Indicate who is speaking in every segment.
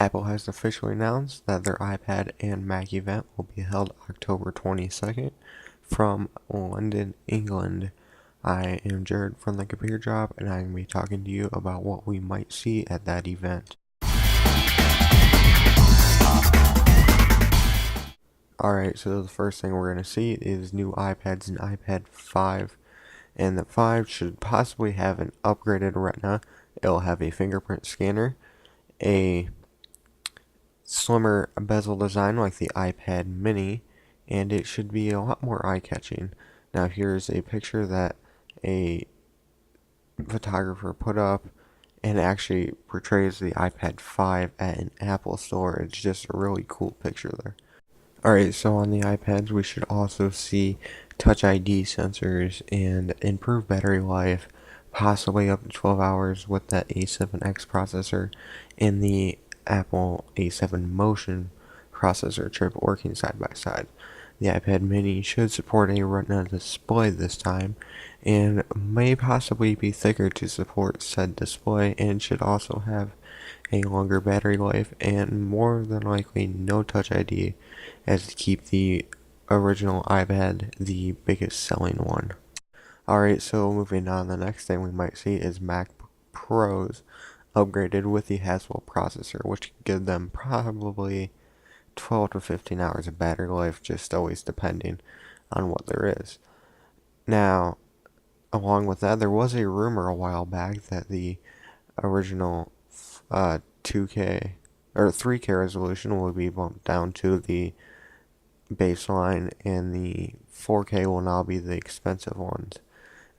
Speaker 1: Apple has officially announced that their iPad and Mac event will be held October 22nd from London, England. I am Jared from the Computer Job, and I'm going to be talking to you about what we might see at that event. Alright, so the first thing we're going to see is new iPads and iPad 5. And the 5 should possibly have an upgraded Retina. It'll have a fingerprint scanner, a slimmer bezel design like the iPad mini, and it should be a lot more eye-catching. Now here's a picture that a photographer put up, and actually portrays the iPad 5 at an Apple store. It's just a really cool picture there. Alright, so on the iPads we should also see Touch ID sensors and improved battery life, possibly up to 12 hours with that A7X processor and the Apple A7 Motion processor chip working side by side. The iPad mini should support a Retina display this time, and may possibly be thicker to support said display, and should also have a longer battery life, and more than likely no Touch ID, as to keep the original iPad the biggest selling one. Alright, so moving on, the next thing we might see is Mac Pros upgraded with the Haswell processor, which could give them probably 12 to 15 hours of battery life, just always depending on what there is. Now, along with that, there was a rumor a while back that the original 2K or 3K resolution will be bumped down to the baseline, and the 4K will now be the expensive ones.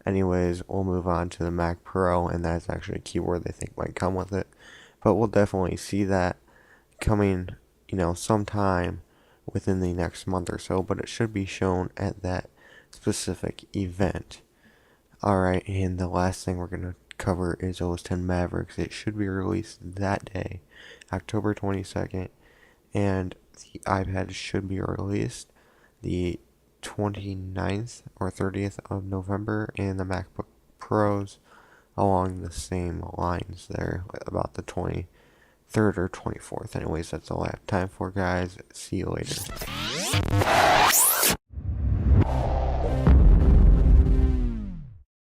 Speaker 1: Anyways, we'll move on to the Mac Pro, and that's actually a keyword they think might come with it. But we'll definitely see that coming, sometime within the next month or so, but it should be shown at that specific event. Alright, and the last thing we're going to cover is OS X Mavericks. It should be released that day, October 22nd, and the iPad should be released the 29th or 30th of November, and the MacBook Pros along the same lines there, about the 23rd or 24th. Anyways, that's all I have time for, guys. See you later.